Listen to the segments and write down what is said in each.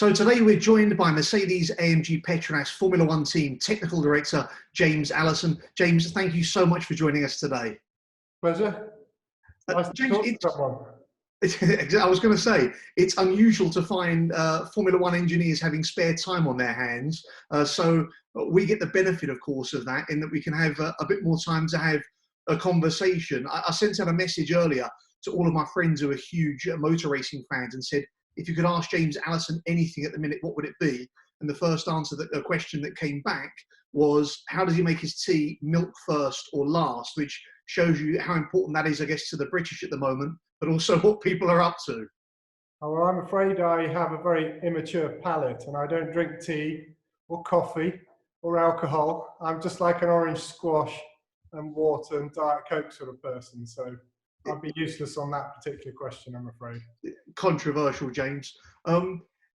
So today we're joined by Mercedes-AMG Petronas Formula One team technical director, James Allison. James, thank you so much for joining us today. Pleasure. Nice to James, talk to someone. I was going to say, it's unusual to find Formula One engineers having spare time on their hands. So we get the benefit, of course, of that in that we can have a bit more time to have a conversation. I sent out a message earlier to all of my friends who are huge motor racing fans and said, if you could ask James Allison anything at the minute, what would it be? And the first answer, a question that came back was, how does he make his tea, milk first or last? Which shows you how important that is, I guess, to the British at the moment, but also what people are up to. Oh, well, I'm afraid I have a very immature palate and I don't drink tea or coffee or alcohol. I'm just like an orange squash and water and Diet Coke sort of person. So I'd be useless on that particular question, I'm afraid. Controversial, James.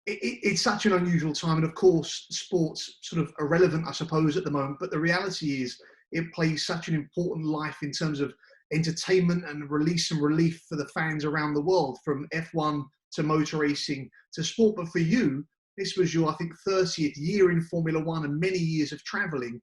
It's such an unusual time, and of course, sports sort of irrelevant, I suppose, at the moment. But the reality is, it plays such an important life in terms of entertainment and release and relief for the fans around the world, from F1 to motor racing to sport. But for you, this was your, I think, 30th year in Formula One and many years of travelling.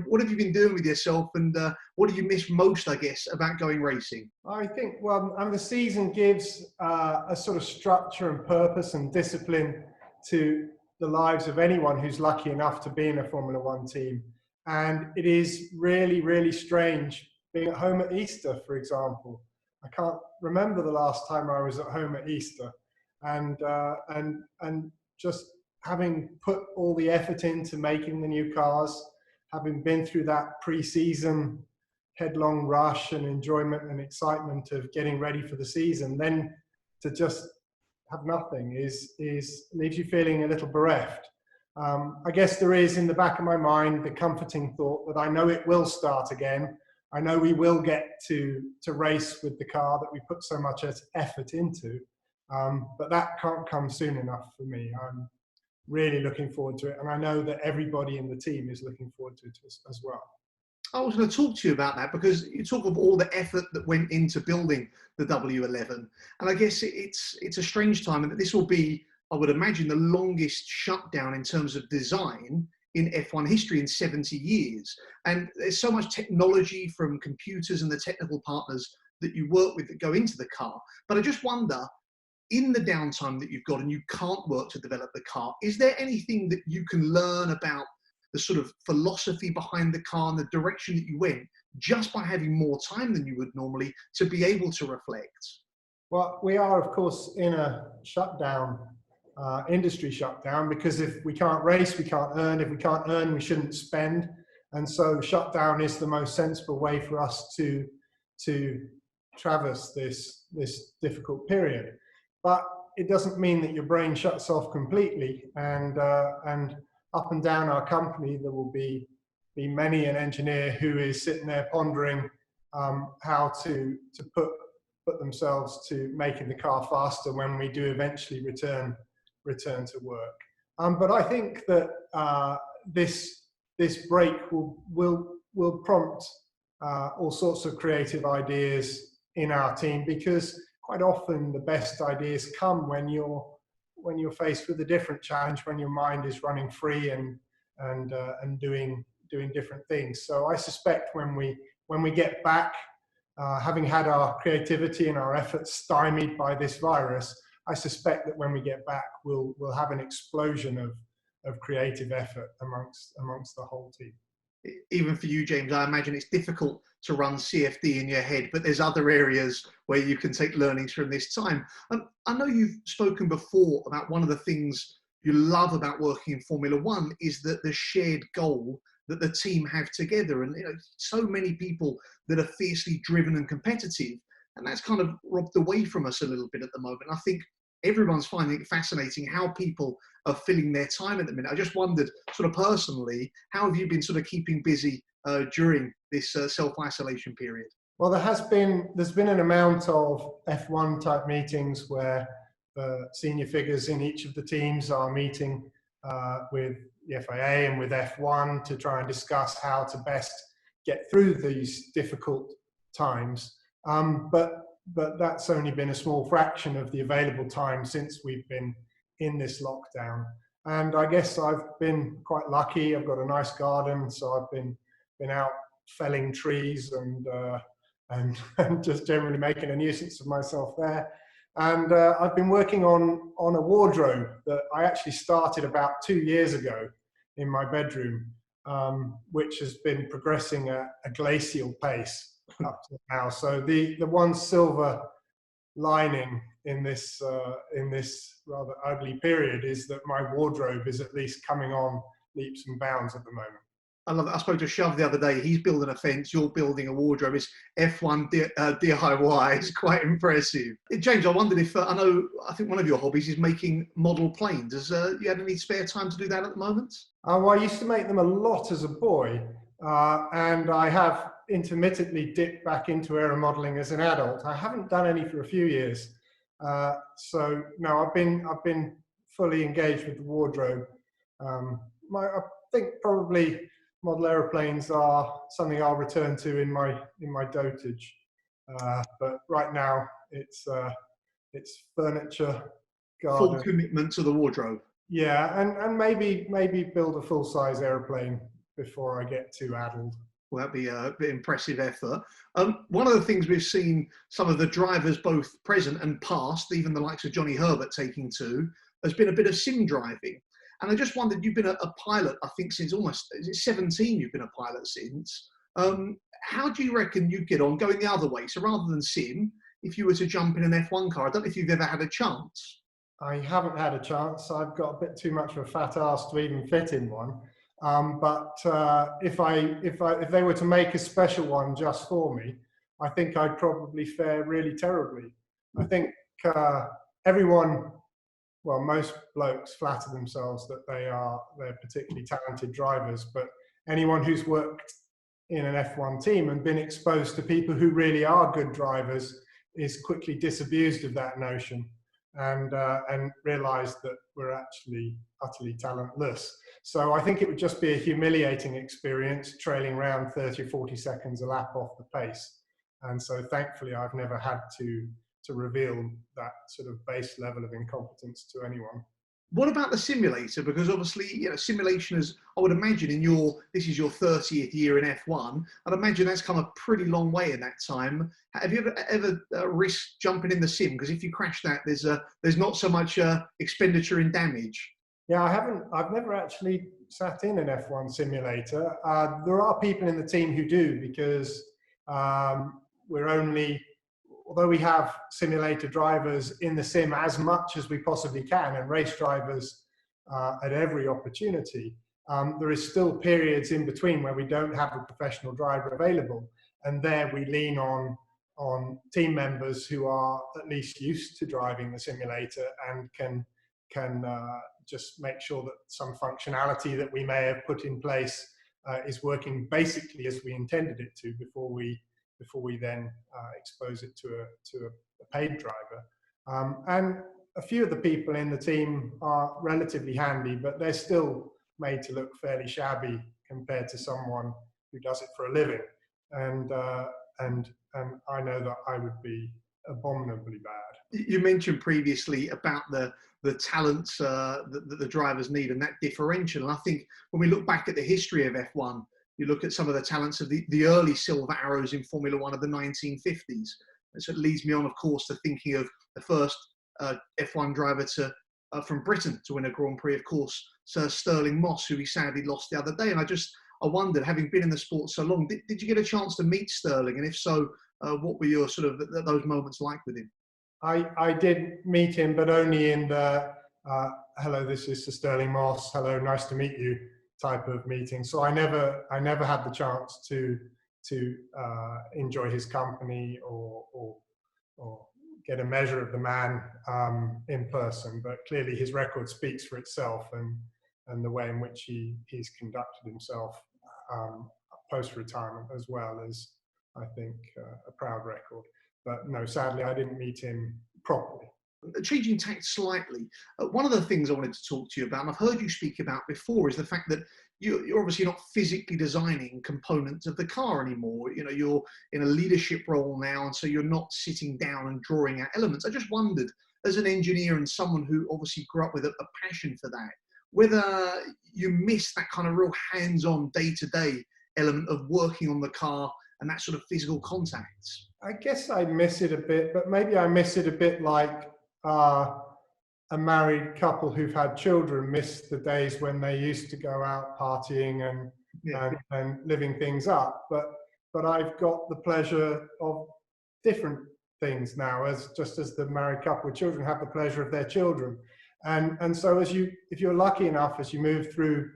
What have you been doing with yourself, and what do you miss most, I guess, about going racing? I think, well, the season gives a sort of structure and purpose and discipline to the lives of anyone who's lucky enough to be in a Formula One team. And it is really, really strange being at home at Easter, for example. I can't remember the last time I was at home at Easter, and just having put all the effort into making the new cars, having been through that pre-season headlong rush and enjoyment and excitement of getting ready for the season, then to just have nothing leaves you feeling a little bereft. I guess there is in the back of my mind the comforting thought that I know it will start again. I know we will get to race with the car that we put so much effort into, but that can't come soon enough for me. I'm really looking forward to it, and I know that everybody in the team is looking forward to it as well. I was going to talk to you about that, because you talk of all the effort that went into building the W11, and I guess it's a strange time, and that this will be, I would imagine, the longest shutdown in terms of design in F1 history in 70 years. And there's so much technology from computers and the technical partners that you work with that go into the car. But I just wonder, in the downtime that you've got and you can't work to develop the car, is there anything that you can learn about the sort of philosophy behind the car and the direction that you went just by having more time than you would normally to be able to reflect? Well, we are, of course, in a shutdown, industry shutdown, because if we can't race, we can't earn. If we can't earn, we shouldn't spend. And so shutdown is the most sensible way for us to traverse this difficult period. But it doesn't mean that your brain shuts off completely. And up and down our company, there will be many an engineer who is sitting there pondering how to put themselves to making the car faster when we do eventually return to work. But I think that this break will prompt all sorts of creative ideas in our team, because quite often the best ideas come when you're faced with a different challenge, when your mind is running free and doing different things. So I suspect when we get back, having had our creativity and our efforts stymied by this virus, I suspect that when we get back, we'll have an explosion of creative effort amongst the whole team. Even for you, James, I imagine it's difficult to run CFD in your head, but there's other areas where you can take learnings from this time. I know you've spoken before about one of the things you love about working in Formula One is that the shared goal that the team have together, and so many people that are fiercely driven and competitive, and that's kind of robbed away from us a little bit at the moment. I think everyone's finding it fascinating how people are filling their time at the minute. I just wondered, sort of personally, how have you been sort of keeping busy during this self-isolation period? Well, there's been an amount of F1 type meetings where senior figures in each of the teams are meeting with the FIA and with F1 to try and discuss how to best get through these difficult times. But that's only been a small fraction of the available time since we've been in this lockdown. And I guess I've been quite lucky. I've got a nice garden, so I've been out felling trees and just generally making a nuisance of myself there. And I've been working on a wardrobe that I actually started about 2 years ago in my bedroom, which has been progressing at a glacial pace up to now. So the one silver lining in this rather ugly period is that my wardrobe is at least coming on leaps and bounds at the moment. I love it. I spoke to Shove the other day. He's building a fence. You're building a wardrobe. It's F1 DIY. It's quite impressive. James, I wondered if I think one of your hobbies is making model planes. Has you had any spare time to do that at the moment? Well, I used to make them a lot as a boy, and I have intermittently dipped back into aeromodeling as an adult. I haven't done any for a few years, so no, I've been fully engaged with the wardrobe. I think probably model aeroplanes are something I'll return to in my dotage, but right now it's furniture, garden. Full commitment to the wardrobe. Yeah, and maybe build a full-size aeroplane before I get too addled. Well, that'd be a bit impressive effort. One of the things we've seen some of the drivers, both present and past, even the likes of Johnny Herbert taking to, has been a bit of sim driving. And I just wondered, you've been a pilot, I think, since almost, is it 17 you've been a pilot since? How do you reckon you'd get on going the other way? So rather than sim, if you were to jump in an F1 car, I don't know if you've ever had a chance. I haven't had a chance. I've got a bit too much of a fat ass to even fit in one. But if they were to make a special one just for me, I think I'd probably fare really terribly. I think everyone, well, most blokes flatter themselves that they're particularly talented drivers, but anyone who's worked in an F1 team and been exposed to people who really are good drivers is quickly disabused of that notion and realised that we're actually utterly talentless. So I think it would just be a humiliating experience, trailing around 30 or 40 seconds a lap off the pace. And so thankfully I've never had to reveal that sort of base level of incompetence to anyone. What about the simulator? Because obviously, simulation is, I would imagine this is your 30th year in F1. I'd imagine that's come a pretty long way in that time. Have you ever risked jumping in the sim? Because if you crash that, there's not so much expenditure in damage. Yeah, I've never actually sat in an F1 simulator. There are people in the team who do, because although we have simulator drivers in the sim as much as we possibly can, and race drivers at every opportunity, there is still periods in between where we don't have a professional driver available. And there we lean on team members who are at least used to driving the simulator and can just make sure that some functionality that we may have put in place is working basically as we intended it to before we then expose it to a paid driver. And a few of the people in the team are relatively handy, but they're still made to look fairly shabby compared to someone who does it for a living. And I know that I would be abominably bad. You mentioned previously about the talents that the drivers need and that differential. And I think when we look back at the history of F1, you look at some of the talents of the early silver arrows in Formula One of the 1950s. And so it leads me on, of course, to thinking of the first F1 driver from Britain to win a Grand Prix, of course, Sir Stirling Moss, who he sadly lost the other day. And I wondered, having been in the sport so long, did you get a chance to meet Stirling? And if so, what were your sort of those moments like with him? I did meet him, but only in the hello, this is Sir Stirling Moss, hello, nice to meet you type of meeting. So I never had the chance to enjoy his company or get a measure of the man in person. But clearly his record speaks for itself, and the way in which he's conducted himself post-retirement as well is, I think, a proud record. But no, sadly, I didn't meet him properly. Changing tack slightly, one of the things I wanted to talk to you about, and I've heard you speak about before, is the fact that you're obviously not physically designing components of the car anymore. You're in a leadership role now, and so you're not sitting down and drawing out elements. I just wondered, as an engineer and someone who obviously grew up with a passion for that, whether you miss that kind of real hands-on day-to-day element of working on the car and that sort of physical contact? I guess I miss it a bit, but maybe I miss it a bit like a married couple who've had children miss the days when they used to go out partying and living things up. But I've got the pleasure of different things now, just as the married couple with children have the pleasure of their children. And so if you're lucky enough, as you move through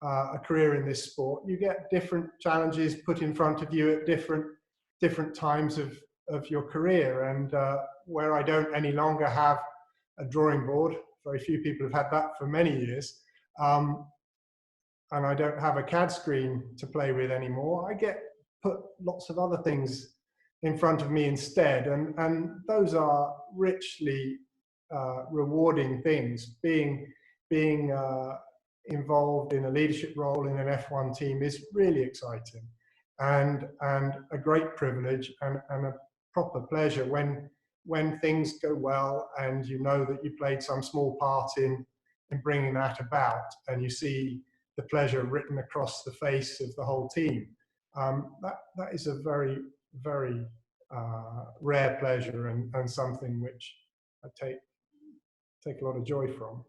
a career in this sport, you get different challenges put in front of you at different times of your career. And where I don't any longer have a drawing board, very few people have had that for many years, and I don't have a CAD screen to play with anymore, I get put lots of other things in front of me instead, and those are richly rewarding things. Being involved in a leadership role in an F1 team is really exciting, and a great privilege and a proper pleasure when things go well and you know that you played some small part in bringing that about, and you see the pleasure written across the face of the whole team. That is a very, very rare pleasure, and something which I take a lot of joy from.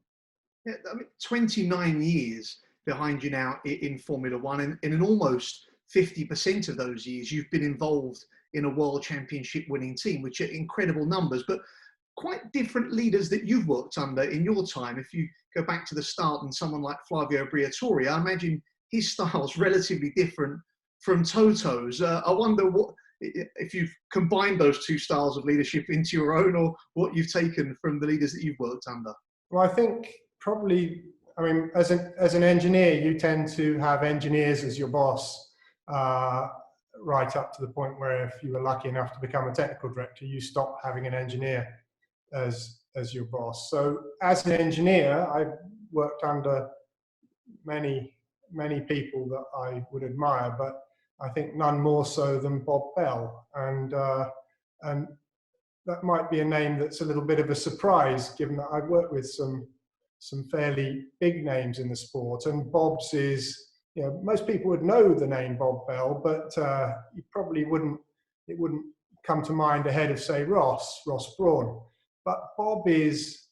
Yeah, I mean, 29 years behind you now in Formula One, and in almost 50% of those years you've been involved in a world championship winning team, which are incredible numbers, but quite different leaders that you've worked under in your time. If you go back to the start and someone like Flavio Briatore, I imagine his style's relatively different from Toto's. I wonder if you've combined those two styles of leadership into your own, or what you've taken from the leaders that you've worked under. Well, I think probably, I mean, as an engineer, you tend to have engineers as your boss, right up to the point where if you were lucky enough to become a technical director, you stop having an engineer as your boss. So as an engineer, I've worked under many people that I would admire, but I think none more so than Bob Bell, and that might be a name that's a little bit of a surprise, given that I've worked with some fairly big names in the sport, and Bob's is, you know, most people would know the name Bob Bell, but you probably wouldn't come to mind ahead of, say, Ross Brawn. But Bob is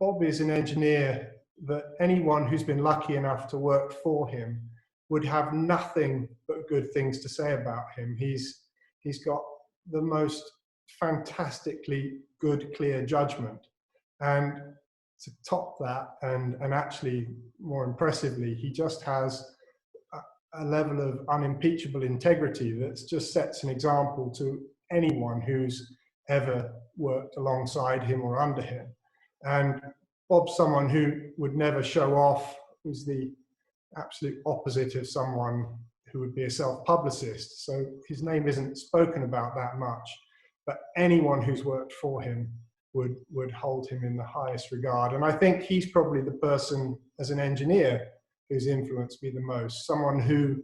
an engineer that anyone who's been lucky enough to work for him would have nothing but good things to say about him. He's got the most fantastically good, clear judgment, and to top that, and actually more impressively, he just has a level of unimpeachable integrity that just sets an example to anyone who's ever worked alongside him or under him. And Bob's someone who would never show off, who's the absolute opposite of someone who would be a self-publicist. So his name isn't spoken about that much, but anyone who's worked for him would hold him in the highest regard. And I think he's probably the person as an engineer who's influenced me the most, someone who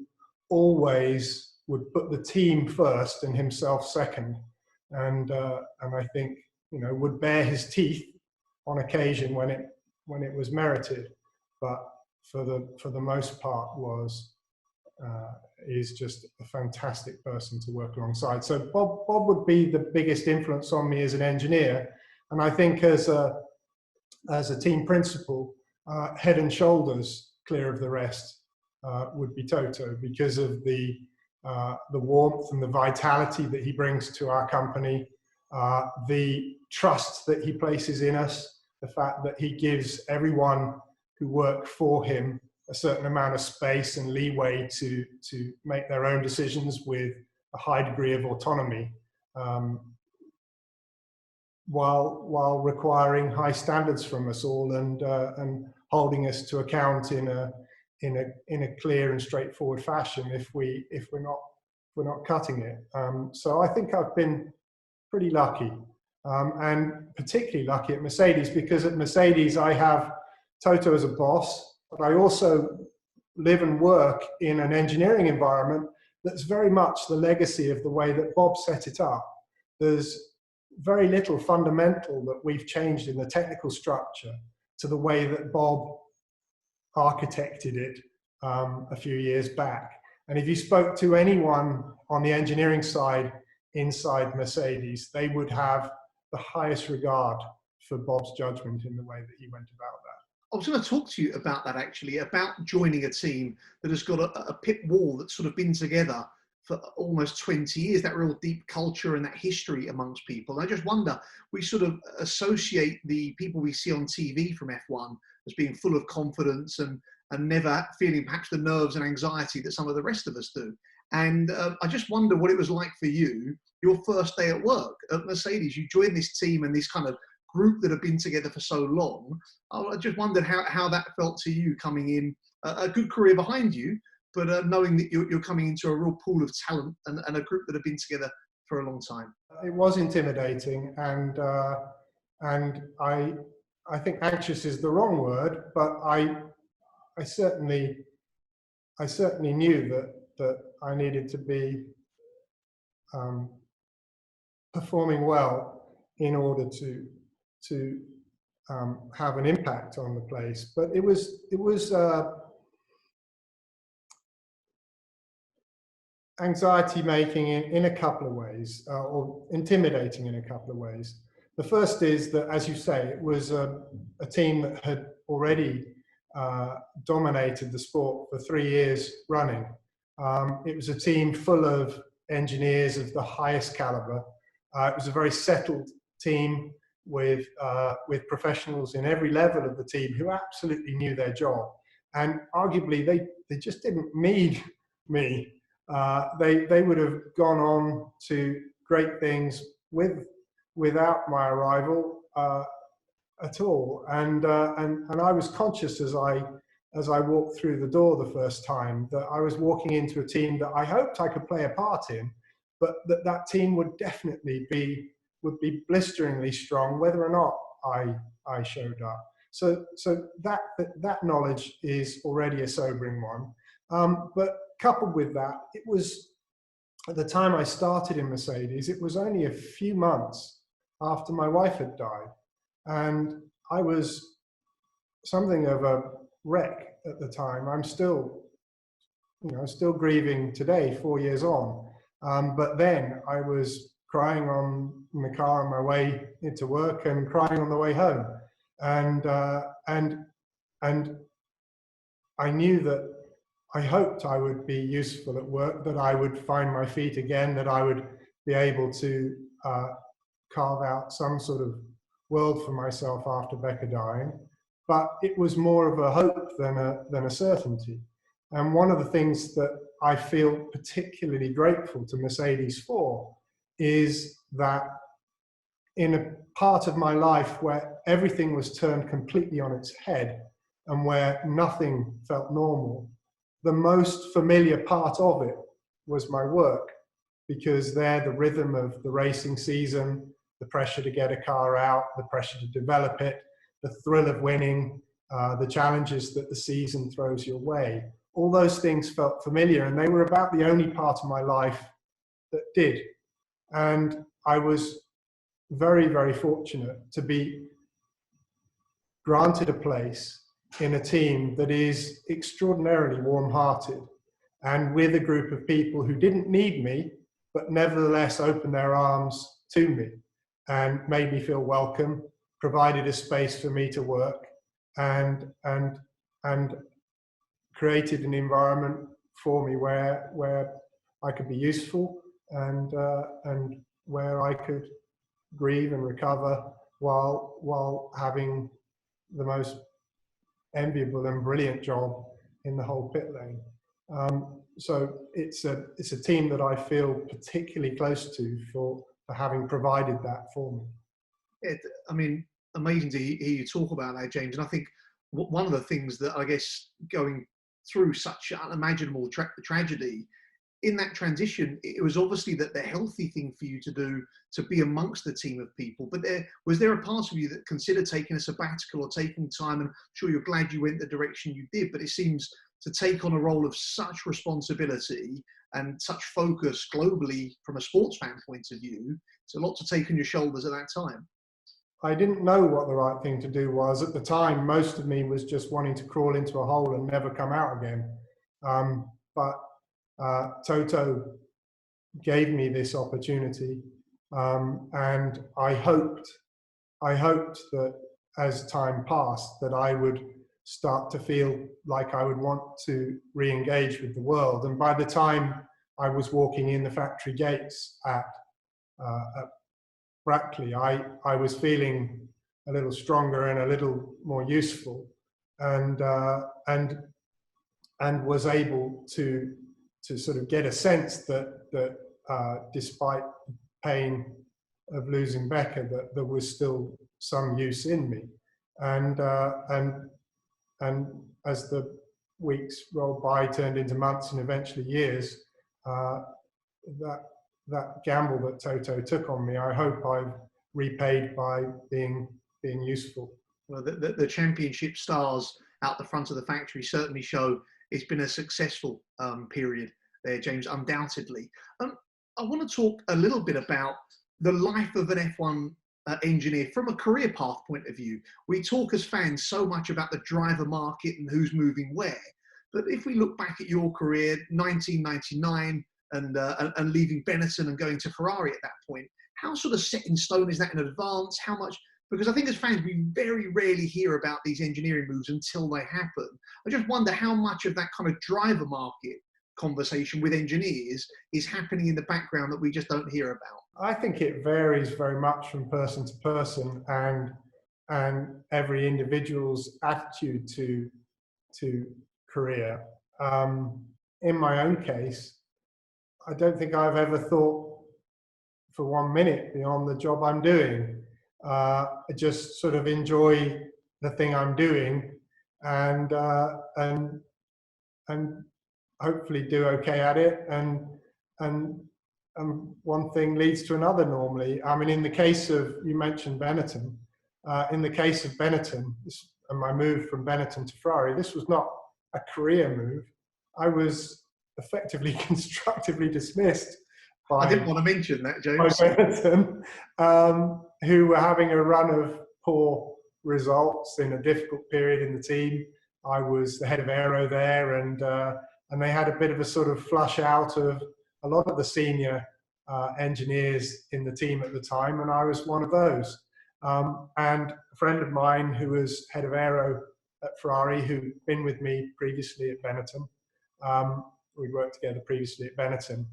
always would put the team first and himself second. And I think, you know, would bare his teeth on occasion when it was merited, but for the most part is just a fantastic person to work alongside. So Bob would be the biggest influence on me as an engineer, and I think as a team principal, head and shoulders clear of the rest would be Toto, because of the warmth and the vitality that he brings to our company, the trust that he places in us, the fact that he gives everyone who work for him a certain amount of space and leeway to make their own decisions with a high degree of autonomy, while requiring high standards from us all, and holding us to account in a clear and straightforward fashion if we're not cutting it. So I think I've been pretty lucky, and particularly lucky at Mercedes, because at Mercedes I have Toto as a boss, but I also live and work in an engineering environment that's very much the legacy of the way that Bob set it up. There's very little fundamental that we've changed in the technical structure to the way that Bob architected it a few years back. And if you spoke to anyone on the engineering side inside Mercedes, they would have the highest regard for Bob's judgment in the way that he went about that. I was going to talk to you about that, actually, about joining a team that has got a pit wall that's sort of been together for almost 20 years, that real deep culture and that history amongst people. And I just wonder, we sort of associate the people we see on TV from F1 as being full of confidence and never feeling perhaps the nerves and anxiety that some of the rest of us do. And I just wonder what it was like for you, your first day at work at Mercedes. You joined this team and this kind of group that have been together for so long. I just wondered how that felt to you, coming in, a good career behind you, but knowing that you're coming into a real pool of talent and a group that have been together for a long time. It was intimidating, and I think anxious is the wrong word, but I certainly knew that I needed to be performing well in order to have an impact on the place. But it was anxiety making in a couple of ways, or intimidating in a couple of ways. The first is that, as you say, it was a team that had already dominated the sport for 3 years running. It was a team full of engineers of the highest caliber. It was a very settled team with professionals in every level of the team who absolutely knew their job. And arguably, they just didn't need me. They would have gone on to great things without my arrival at all. And I was conscious as I walked through the door the first time that I was walking into a team that I hoped I could play a part in, but that team would definitely be blisteringly strong whether or not I showed up. So that knowledge is already a sobering one. But coupled with that, it was, at the time I started in Mercedes, it was only a few months after my wife had died. And I was something of a wreck at the time. I'm still grieving today, 4 years on. But then I was crying in the car on my way into work and crying on the way home. And I knew that I hoped I would be useful at work, that I would find my feet again, that I would be able to carve out some sort of world for myself after Becca dying. But it was more of a hope than a certainty. And one of the things that I feel particularly grateful to Mercedes for is that in a part of my life where everything was turned completely on its head and where nothing felt normal, the most familiar part of it was my work, because there the rhythm of the racing season, the pressure to get a car out, the pressure to develop it, the thrill of winning, the challenges that the season throws your way, all those things felt familiar, and they were about the only part of my life that did. And I was very, very fortunate to be granted a place in a team that is extraordinarily warm-hearted, and with a group of people who didn't need me, but nevertheless opened their arms to me and made me feel welcome, provided a space for me to work, and created an environment for me where I could be useful and where I could grieve and recover while having the most enviable and brilliant job in the whole pit lane. So it's a team that I feel particularly close to for having provided that for me. I mean, amazing to hear you talk about that, James. And I think one of the things that, I guess, going through such unimaginable tragedy, in that transition, it was obviously that the healthy thing for you to do, to be amongst the team of people. But was there a part of you that considered taking a sabbatical or taking time? And I'm sure you're glad you went the direction you did, but it seems to take on a role of such responsibility and such focus globally from a sports fan point of view. It's a lot to take on your shoulders at that time. I didn't know what the right thing to do was. At the time, most of me was just wanting to crawl into a hole and never come out again. But Toto gave me this opportunity, and I hoped that as time passed that I would start to feel like I would want to re-engage with the world. And by the time I was walking in the factory gates at Brackley, I was feeling a little stronger and a little more useful, and was able to sort of get a sense that despite the pain of losing Becca, that there was still some use in me. And as the weeks rolled by, turned into months and eventually years, that gamble that Toto took on me, I hope I've repaid by being useful. Well, the championship stars out the front of the factory certainly show it's been a successful period there, James, undoubtedly. I want to talk a little bit about the life of an F1 engineer from a career path point of view. We talk as fans so much about the driver market and who's moving where, but if we look back at your career, 1999, and leaving Benetton and going to Ferrari at that point, how sort of set in stone is that in advance? How much? Because I think as fans, we very rarely hear about these engineering moves until they happen. I just wonder how much of that kind of driver market conversation with engineers is happening in the background that we just don't hear about. I think it varies very much from person to person, and every individual's attitude to career. In my own case, I don't think I've ever thought for 1 minute beyond the job I'm doing. I just sort of enjoy the thing I'm doing, and hopefully do okay at it. And one thing leads to another normally. I mean, in the case of, you mentioned Benetton, in the case of Benetton and my move from Benetton to Ferrari, this was not a career move. I was effectively constructively dismissed by, I didn't want to mention that, James, by Benetton, who were having a run of poor results in a difficult period in the team. I was the head of aero there, and they had a bit of a sort of flush out of a lot of the senior engineers in the team at the time, and I was one of those. And a friend of mine who was head of aero at Ferrari, who'd been with me previously at Benetton, we'd worked together previously at Benetton,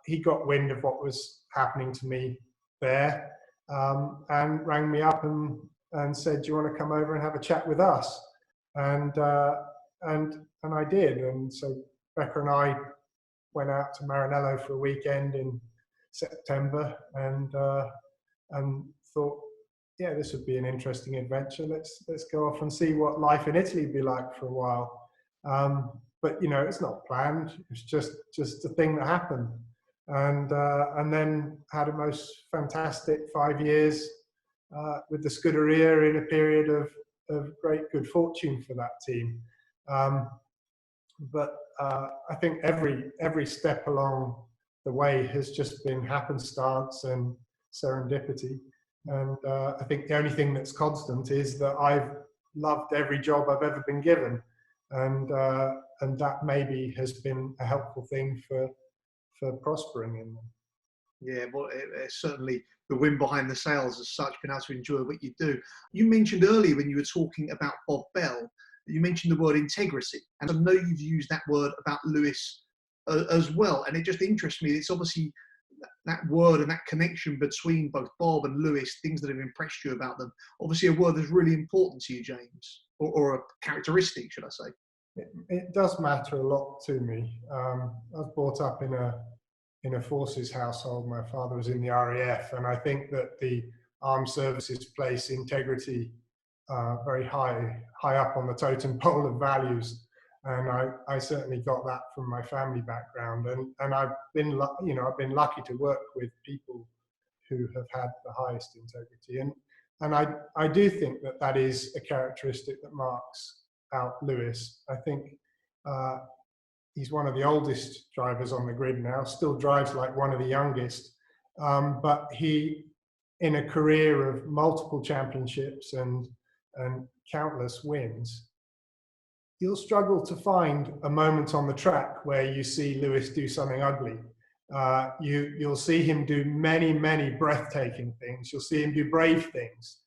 he got wind of what was happening to me there, and rang me up and said, "Do you want to come over and have a chat with us?" And I did. And so Becca and I went out to Maranello for a weekend in September, and thought, yeah, this would be an interesting adventure. Let's go off and see what life in Italy would be like for a while. But you know, it's not planned. It's just a thing that happened. And then had a most fantastic 5 years with the Scuderia in a period of great good fortune for that team. But I think every step along the way has just been happenstance and serendipity. And I think the only thing that's constant is that I've loved every job I've ever been given, and that maybe has been a helpful thing for prospering in them. Yeah, well, it's certainly the wind behind the sails as such, been able to enjoy what you do. You mentioned earlier when you were talking about Bob Bell, you mentioned the word integrity. And I know you've used that word about Lewis as well. And it just interests me. It's obviously that word and that connection between both Bob and Lewis, things that have impressed you about them. Obviously a word that's really important to you, James, or a characteristic, should I say. It does matter a lot to me. I was brought up in a forces household. My father was in the RAF, and I think that the armed services place integrity very high up on the totem pole of values, and I certainly got that from my family background, and I've been lucky to work with people who have had the highest integrity, and I do think that is a characteristic that marks out Lewis. I think He's one of the oldest drivers on the grid now, still drives like one of the youngest, but he, in a career of multiple championships and countless wins, you'll struggle to find a moment on the track where you see Lewis do something ugly. You'll see him do many, many breathtaking things. You'll see him do brave things,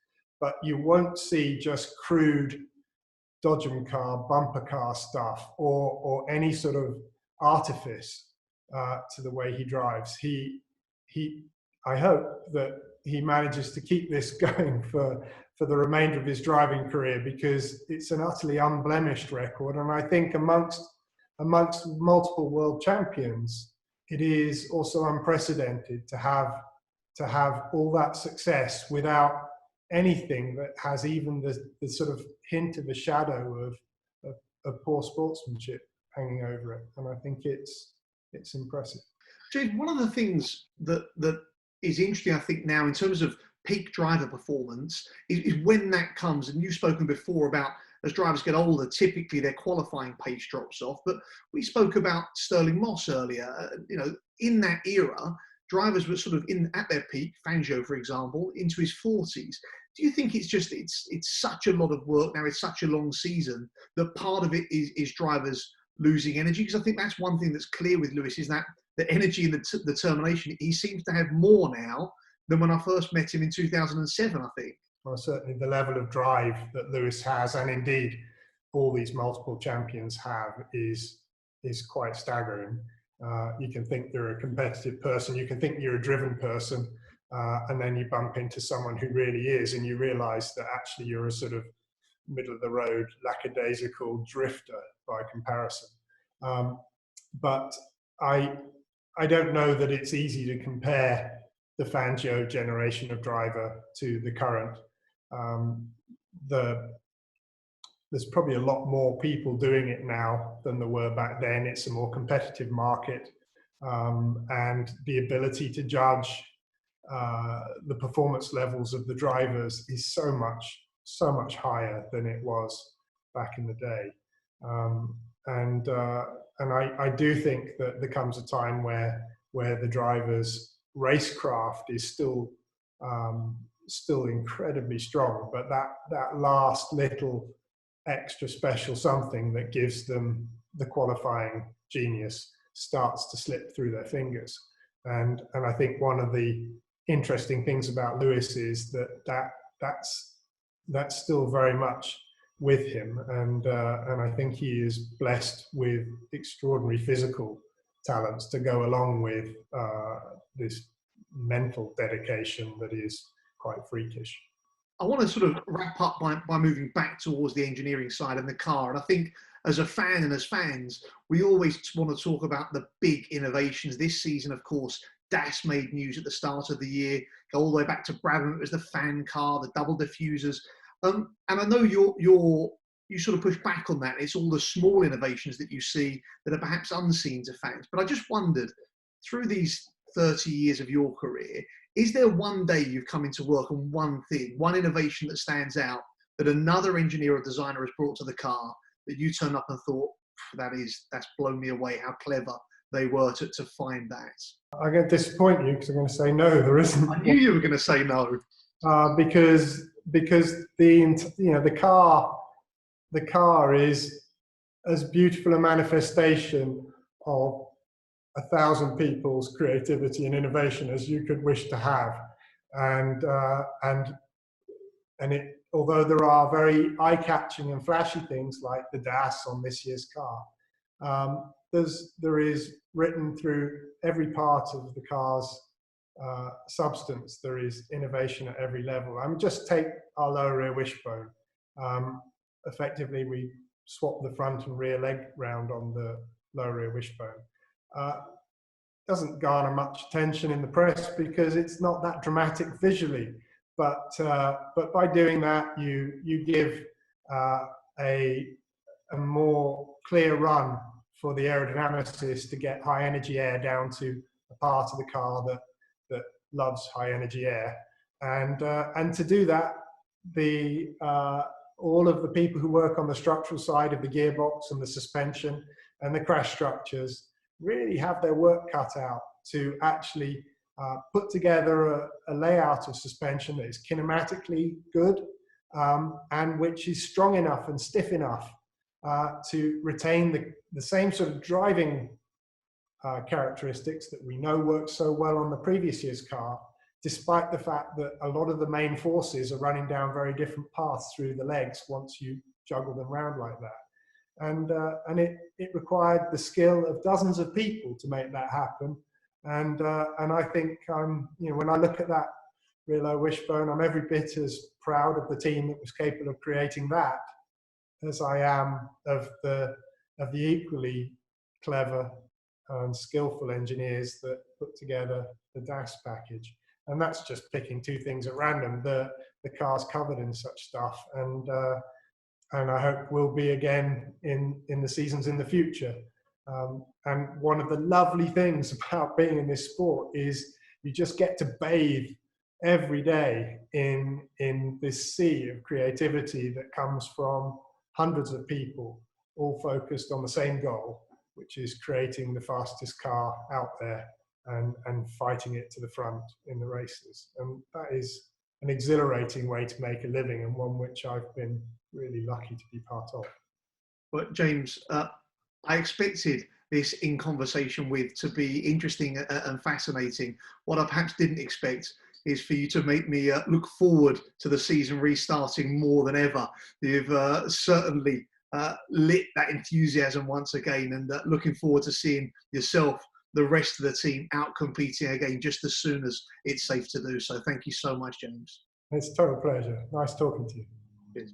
but you won't see just crude dodgem car, bumper car stuff, or any sort of artifice to the way he drives. I hope that he manages to keep this going for the remainder of his driving career, because it's an utterly unblemished record. And I think amongst multiple world champions, it is also unprecedented to have all that success without anything that has even the sort of hint of a shadow of poor sportsmanship hanging over it. And I think it's impressive. James, one of the things that is interesting, I think, now in terms of peak driver performance is when that comes. And you've spoken before about, as drivers get older, typically their qualifying pace drops off. But we spoke about Stirling Moss earlier. In that era, drivers were sort of at their peak, Fangio, for example, into his 40s. Do you think it's such a lot of work now, it's such a long season, that part of it is drivers losing energy? Because I think that's one thing that's clear with Lewis, is that the energy and the determination, he seems to have more now than when I first met him in 2007, I think. Well, certainly the level of drive that Lewis has, and indeed all these multiple champions have, is quite staggering. You can think you're a competitive person, you can think you're a driven person, and then you bump into someone who really is, and you realize that actually you're a sort of middle of the road, lackadaisical drifter by comparison. But I don't know that it's easy to compare the Fangio generation of driver to the current. There's probably a lot more people doing it now than there were back then. It's a more competitive market, and the ability to judge the performance levels of the drivers is so much higher than it was back in the day. And I do think that there comes a time where the drivers' racecraft is still incredibly strong, but that last little extra special something that gives them the qualifying genius starts to slip through their fingers. And I think one of the interesting things about Lewis is that's still very much with him, and I think he is blessed with extraordinary physical talents to go along with this mental dedication that is quite freakish. I want to sort of wrap up by moving back towards the engineering side and the car. And I think as a fan and as fans, we always want to talk about the big innovations. This season, of course, DAS made news at the start of the year. Go all the way back to Brabham, it was the fan car, the double diffusers. And I know you sort of push back on that. It's all the small innovations that you see that are perhaps unseen to fans. But I just wondered, through these 30 years of your career, is there one day you've come into work on one thing, one innovation that stands out, that another engineer or designer has brought to the car, that you turned up and thought, that's blown me away, how clever they were to find that? I'm going to disappoint you because I'm going to say no, there isn't. I knew you were going to say no. Because the car is as beautiful a manifestation of 1,000 people's creativity and innovation as you could wish to have, and it, although there are very eye-catching and flashy things like the DAS on this year's car, there is written through every part of the car's substance. There is innovation at every level. Just take our lower rear wishbone. Effectively, we swap the front and rear leg round on the lower rear wishbone. Doesn't garner much attention in the press because it's not that dramatic visually, but by doing that, you give a more clear run for the aerodynamicist to get high energy air down to a part of the car that loves high energy air, and to do that, the all of the people who work on the structural side of the gearbox and the suspension and the crash structures really have their work cut out to actually put together a layout of suspension that is kinematically good and which is strong enough and stiff enough to retain the same sort of driving characteristics that we know worked so well on the previous year's car, despite the fact that a lot of the main forces are running down very different paths through the legs once you juggle them around like that. And it required the skill of dozens of people to make that happen. And I think when I look at that Realo Wishbone, I'm every bit as proud of the team that was capable of creating that as I am of the equally clever and skillful engineers that put together the DAS package. And that's just picking two things at random. The car's covered in such stuff, and I hope will be again in the seasons in the future. And one of the lovely things about being in this sport is you just get to bathe every day in this sea of creativity that comes from hundreds of people, all focused on the same goal, which is creating the fastest car out there and fighting it to the front in the races. And that is an exhilarating way to make a living, and one which I've been really lucky to be part of. Well, James, I expected this in conversation with to be interesting and fascinating. What I perhaps didn't expect is for you to make me look forward to the season restarting more than ever. You've certainly lit that enthusiasm once again, and looking forward to seeing yourself, the rest of the team, out competing again just as soon as it's safe to do so. Thank you so much, James. It's a total pleasure. Nice talking to you. Cheers.